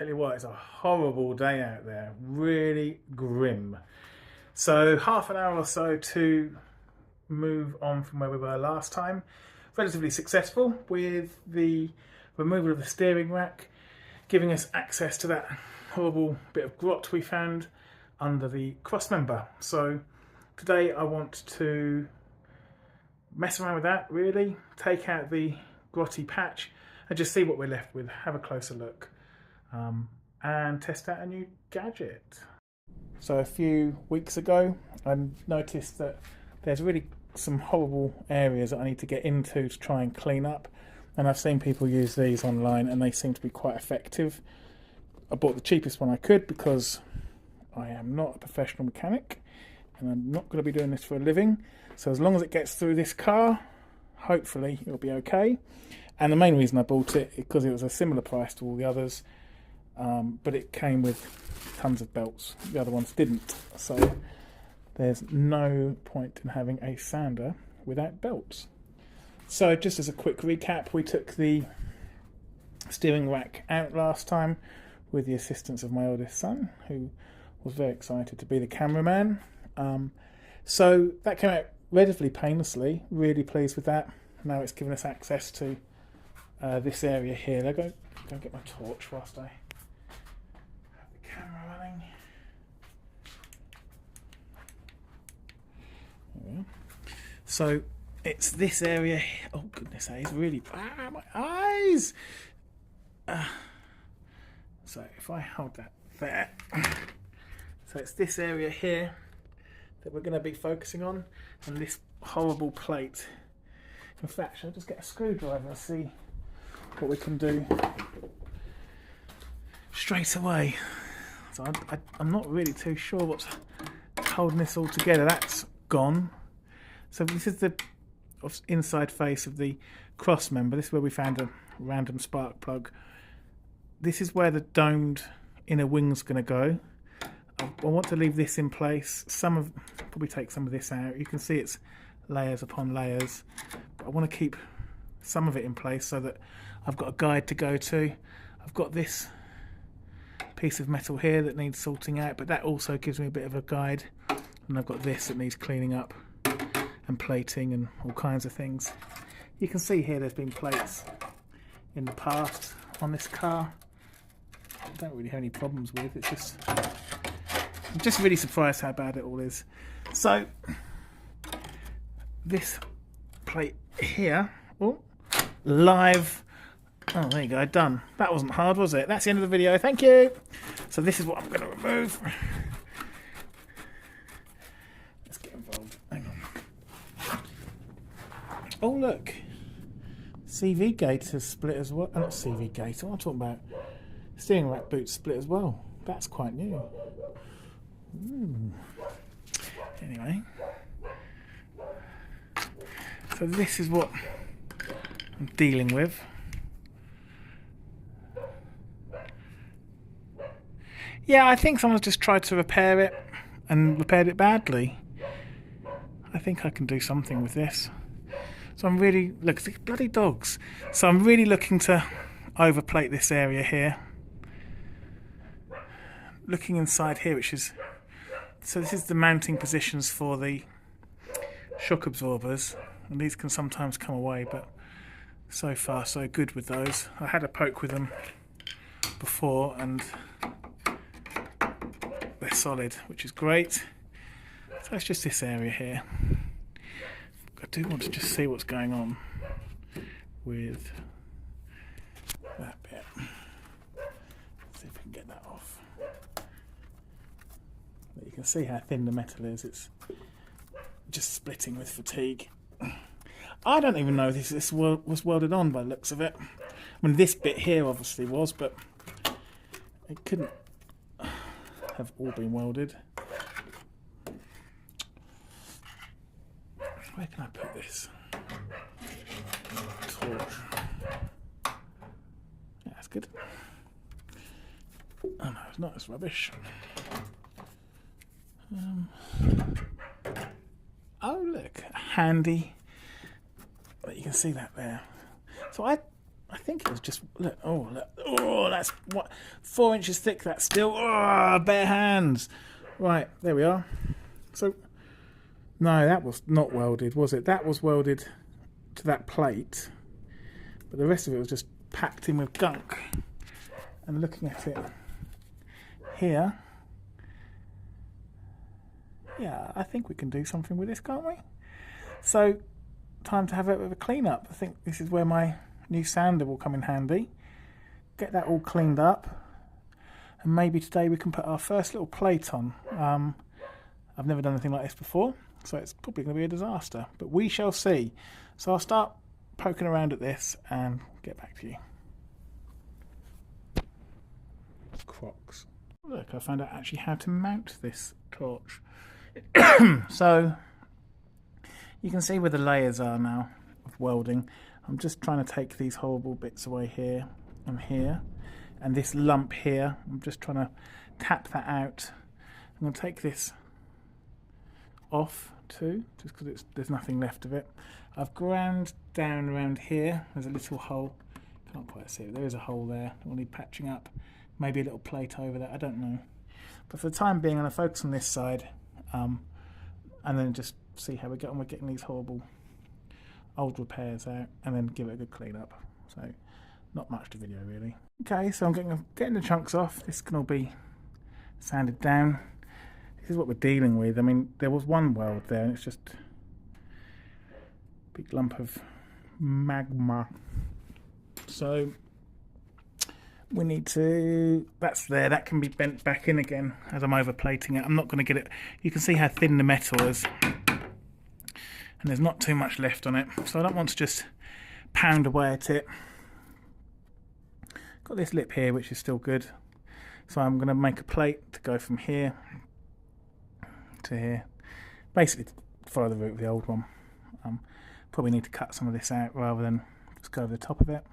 tell you what, it's a horrible day out there, really grim. So half an hour or so to move on from where we were last time. Relatively successful with the removal of the steering rack, giving us access to that horrible bit of grot we found under the crossmember. So today I want to mess around with that, really, take out the grotty patch and just see what we're left with, have a closer look, and test out a new gadget. So a few weeks ago I noticed that there's really some horrible areas that I need to get into to try and clean up, and I've seen people use these online and they seem to be quite effective. I bought the cheapest one I could because I am not a professional mechanic and I'm not going to be doing this for a living, so as long as it gets through this car, hopefully it'll be okay. And the main reason I bought it is because it was a similar price to all the others, but it came with tons of belts. The other ones didn't, so there's no point in having a sander without belts. So just as a quick recap, we took the steering rack out last time with the assistance of my oldest son, who was very excited to be the cameraman. So that came out relatively painlessly, really pleased with that. Now it's given us access to this area here. I'll go get my torch whilst I have the camera running. There we are. So it's this area here. Oh goodness, that is really... my eyes! So if I hold that there, so it's this area here that we're going to be focusing on, and this horrible plate. In fact, shall I just get a screwdriver and see what we can do straight away? So I'm not really too sure what's holding this all together. That's gone. So this is the inside face of the cross member. This is where we found a random spark plug. This is where the domed inner wing's going to go. I want to leave this in place. Probably take some of this out. You can see it's layers upon layers. But I want to keep some of it in place so that I've got a guide to go to. I've got this piece of metal here that needs sorting out, but that also gives me a bit of a guide. And I've got this that needs cleaning up and plating and all kinds of things. You can see here there's been plates in the past on this car. I don't really have any problems with. It's just, I'm just really surprised how bad it all is. So this plate here, live. Oh, there you go, done. That wasn't hard, was it? That's the end of the video. Thank you. So this is what I'm going to remove. Let's get involved. Hang on. Oh, look. CV gate has split as well. Not CV gate. What am I talking about? Steering rack boot split as well. That's quite new. Ooh. Anyway. So this is what I'm dealing with. Yeah, I think someone's just tried to repair it and repaired it badly. I think I can do something with this. So I'm really... Look, these bloody dogs. So I'm really looking to overplate this area here. Looking inside here, which is... So this is the mounting positions for the shock absorbers. And these can sometimes come away, but so far so good with those. I had a poke with them before and they're solid, which is great. So it's just this area here. I do want to just see what's going on with that bit. See if we can get that off. But you can see how thin the metal is. It's just splitting with fatigue. I don't even know if this was welded on by the looks of it. I mean, this bit here obviously was, but it couldn't have all been welded. Where can I put this? Torch. Yeah, that's good. Oh no, it's not. It's rubbish. Oh look, handy. You can see that there. So I think it was just, look, oh, that's what, 4 inches thick, that's still, oh, bare hands. Right, there we are. So, no, that was not welded, was it? That was welded to that plate, but the rest of it was just packed in with gunk. And looking at it here, yeah, I think we can do something with this, can't we? So, time to have a bit of a clean up. I think this is where my new sander will come in handy. Get that all cleaned up, and maybe today we can put our first little plate on. I've never done anything like this before, so it's probably going to be a disaster, but we shall see. So I'll start poking around at this and get back to you. Crocs. Look, I found out actually how to mount this torch. So you can see where the layers are now of welding. I'm just trying to take these horrible bits away here and here, and this lump here, I'm just trying to tap that out. I'm going to take this off too, just because there's nothing left of it. I've ground down around here, there's a little hole, can't quite see it, there is a hole there, we'll need patching up, maybe a little plate over there, I don't know. But for the time being, I'm going to focus on this side, and then just see how we get on with getting these horrible old repairs out, and then give it a good clean up. So not much to video really. Okay, so I'm getting the chunks off. This can all be sanded down. This is what we're dealing with. I mean, there was one weld there and it's just a big lump of magma. So we need to, that's there, that can be bent back in again as I'm overplating it. I'm not going to get it, you can see how thin the metal is, and there's not too much left on it, so I don't want to just pound away at it. Got this lip here which is still good, so I'm going to make a plate to go from here to here, basically to follow the route of the old one. Probably need to cut some of this out rather than just go over the top of it.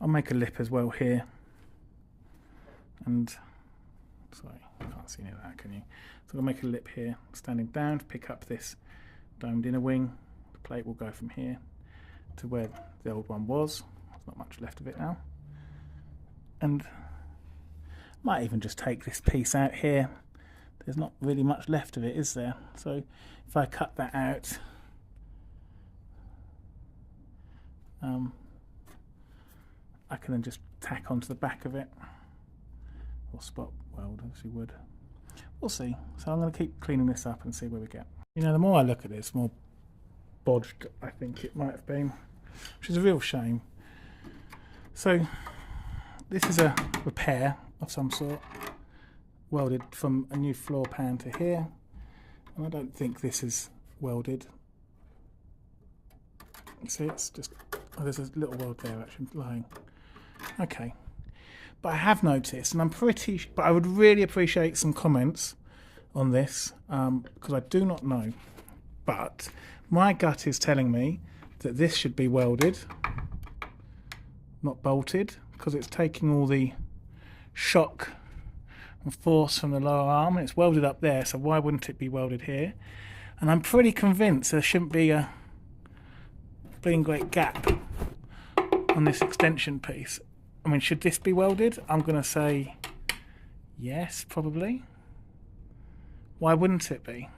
I'll make a lip as well here, and sorry, you can't see any of that, can you? So I'll make a lip here, standing down to pick up this domed inner wing. The plate will go from here to where the old one was. There's not much left of it now, and might even just take this piece out here. There's not really much left of it, is there? So if I cut that out, I can then just tack onto the back of it, or spot weld as you would. We'll see. So I'm going to keep cleaning this up and see where we get. You know, the more I look at this, the more bodged I think it might have been, which is a real shame. So this is a repair of some sort, welded from a new floor pan to here, and I don't think this is welded. See, it's just, oh, there's a little weld there actually lying. Okay, but I have noticed, and but I would really appreciate some comments on this, because I do not know, but my gut is telling me that this should be welded, not bolted, because it's taking all the shock and force from the lower arm, and it's welded up there, so why wouldn't it be welded here? And I'm pretty convinced there shouldn't be a bleeding great gap on this extension piece. I mean, should this be welded? I'm going to say yes, probably. Why wouldn't it be?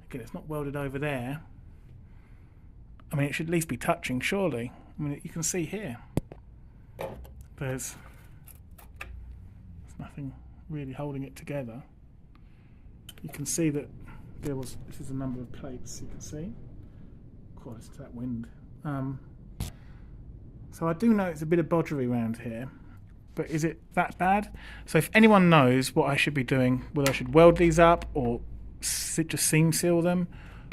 Again, it's not welded over there. I mean, it should at least be touching, surely. I mean, you can see here, there's nothing really holding it together. You can see that this is a number of plates, you can see. Quite to that wind. So I do know it's a bit of bodgery around here, but is it that bad? So if anyone knows what I should be doing, whether I should weld these up or just seam seal them,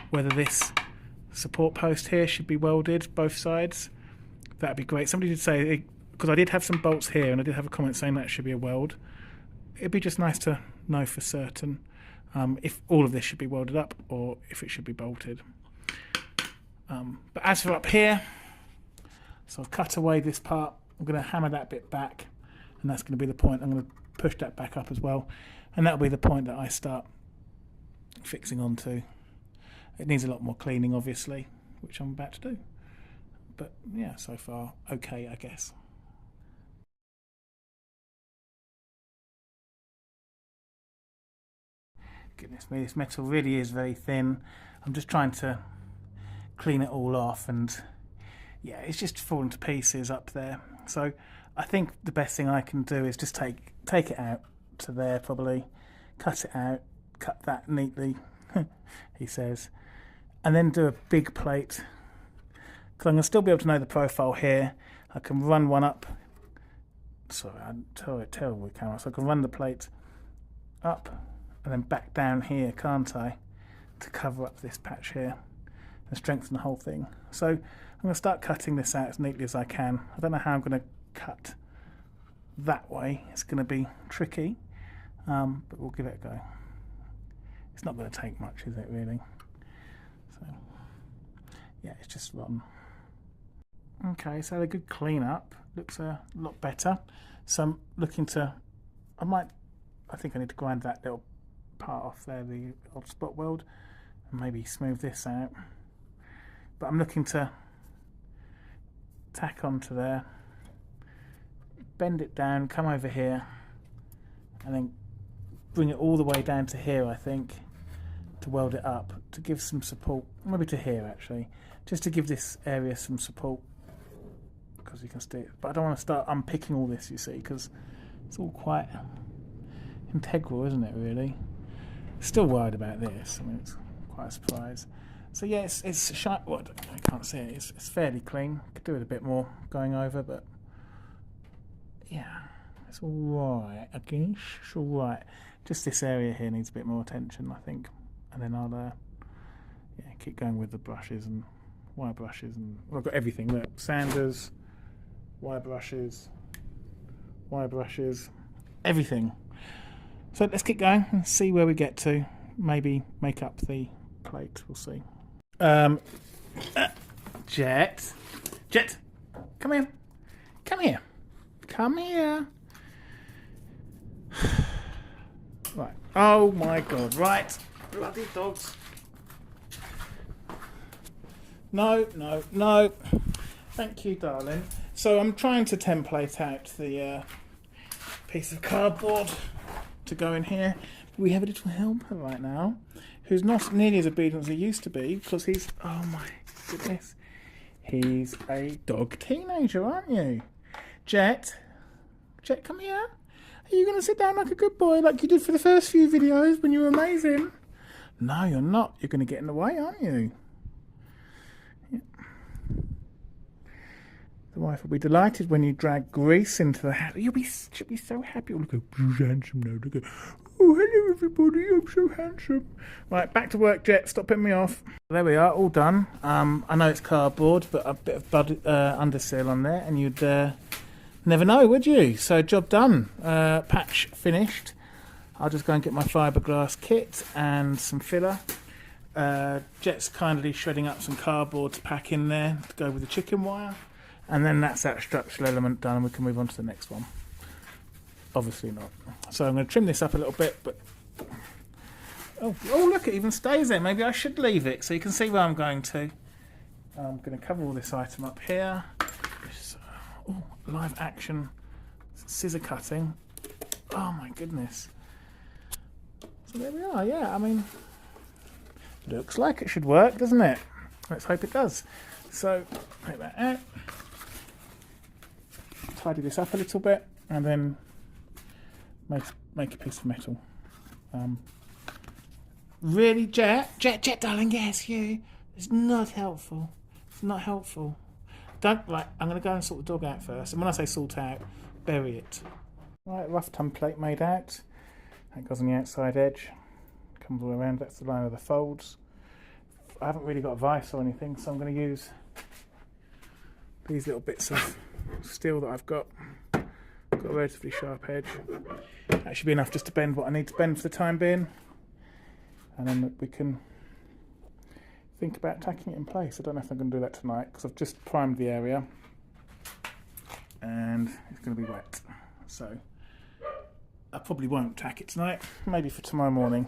whether this support post here should be welded, both sides, that'd be great. Somebody did say, because I did have some bolts here and I did have a comment saying that should be a weld. It'd be just nice to know for certain if all of this should be welded up or if it should be bolted. But as for up here, so I've cut away this part, I'm going to hammer that bit back, and that's going to be the point. I'm going to push that back up as well, and that'll be the point that I start fixing onto. It needs a lot more cleaning, obviously, which I'm about to do. but yeah, so far okay, I guess. Goodness me, this metal really is very thin. I'm just trying to clean it all off, and yeah, it's just falling to pieces up there. So I think the best thing I can do is just take it out to there, probably cut it out, cut that neatly, he says, and then do a big plate, because I'm going to still be able to know the profile here. I can run one up. Sorry, I'm terrible with camera. So I can run the plate up and then back down here, can't I, to cover up this patch here and strengthen the whole thing. So I'm going to start cutting this out as neatly as I can. I don't know how I'm going to cut that way. It's going to be tricky, but we'll give it a go. It's not going to take much, is it, really? So yeah, it's just rotten. Okay, so a good clean up. Looks a lot better. So I'm looking to, I think I need to grind that little part off there, the old spot weld, and maybe smooth this out. But I'm looking to tack onto there, bend it down, come over here, and then bring it all the way down to here, I think, to weld it up, to give some support, maybe to here actually, just to give this area some support, because you can see it. But I don't want to start unpicking all this, you see, because it's all quite integral, isn't it, really? Still worried about this. I mean, it's quite a surprise. So yeah, it's shy. Well, I can't see it. It's fairly clean. Could do with a bit more going over, but yeah, it's all right. I guess it's all right. Just this area here needs a bit more attention, I think. And then I'll yeah, keep going with the brushes and wire brushes, and well, I've got everything. Look, sanders, wire brushes, everything. So let's keep going and see where we get to. Maybe make up the plate. We'll see. Jet, come here, come here. Right. Oh my God. Right. Bloody dogs. No. Thank you, darling. So I'm trying to template out the piece of cardboard to go in here. We have a little helper right now who's not nearly as obedient as he used to be, because he's, oh my goodness, he's a dog teenager, aren't you? Jet, come here. Are you going to sit down like a good boy like you did for the first few videos when you were amazing? No, you're not. You're going to get in the way, aren't you? Yeah. The wife will be delighted when you drag grease into the house. She'll be so happy. Oh, look how handsome now. Look at, oh, hello everybody. I'm so handsome. Right, back to work, Jet. Stop putting me off. There we are, all done. I know it's cardboard, but a bit of underseal on there, and you'd never know, would you? So job done. Patch finished. I'll just go and get my fiberglass kit and some filler. Jet's kindly shredding up some cardboard to pack in there to go with the chicken wire. And then that's that structural element done, and we can move on to the next one. Obviously not. So I'm going to trim this up a little bit, but oh look, it even stays there. Maybe I should leave it so you can see where I'm going to. I'm going to cover all this item up here. Live action scissor cutting. Oh my goodness. So there we are. Yeah, I mean, looks like it should work, doesn't it? Let's hope it does. So take that out, tidy this up a little bit, and then make a piece of metal. Really, Jet, darling, yes, you. It's not helpful. It's not helpful. I'm going to go and sort the dog out first. And when I say sort out, bury it. Right, rough template made out. That goes on the outside edge. Comes all around. That's the line of the folds. I haven't really got a vise or anything, so I'm going to use these little bits of steel that I've got. Got a relatively sharp edge. That should be enough just to bend what I need to bend for the time being. And then we can think about tacking it in place. I don't know if I'm going to do that tonight, because I've just primed the area and it's going to be wet. So I probably won't tack it tonight. Maybe for tomorrow morning.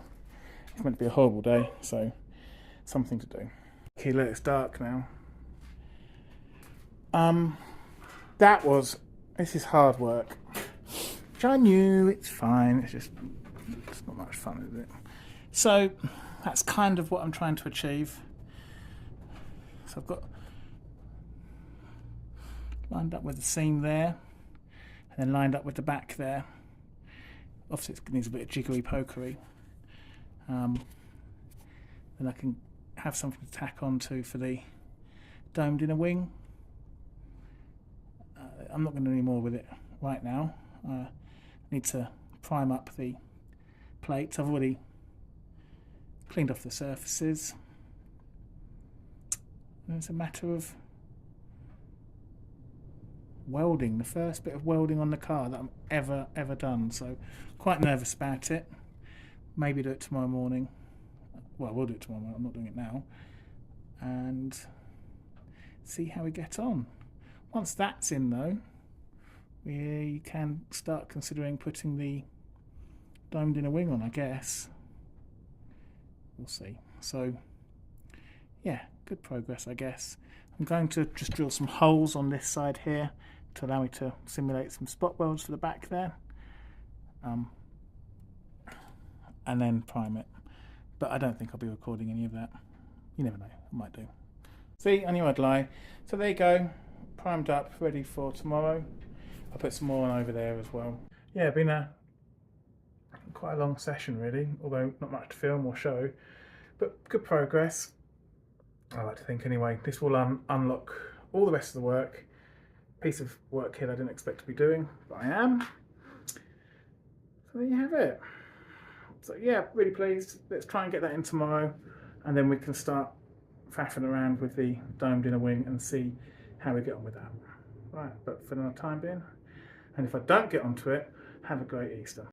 It's meant to be a horrible day, so something to do. Okay, look, it's dark now. This is hard work. Which I knew, it's fine, it's not much fun, is it? So that's kind of what I'm trying to achieve. So I've got lined up with the seam there, and then lined up with the back there. Obviously it needs a bit of jiggery pokery. Then I can have something to tack onto for the domed inner wing. I'm not going to do any more with it right now. I need to prime up the plates. I've already cleaned off the surfaces. And it's a matter of welding, the first bit of welding on the car that I'm ever done. So quite nervous about it. Maybe do it tomorrow morning. Well, I will do it tomorrow morning, I'm not doing it now. And see how we get on. Once that's in though, we can start considering putting the domed inner wing on, I guess. We'll see. So yeah, good progress, I guess. I'm going to just drill some holes on this side here to allow me to simulate some spot welds for the back there. And then prime it. But I don't think I'll be recording any of that. You never know, I might do. See, I knew I'd lie. So there you go, primed up, ready for tomorrow. I'll put some more on over there as well. Yeah, been quite a long session really, although not much to film or show, but good progress. I like to think anyway. This will unlock all the rest of the work. Piece of work here I didn't expect to be doing, but I am. So there you have it. So yeah, really pleased. Let's try and get that in tomorrow, and then we can start faffing around with the domed inner wing and see how we get on with that. Right, but for the time being, and if I don't get onto it, have a great Easter.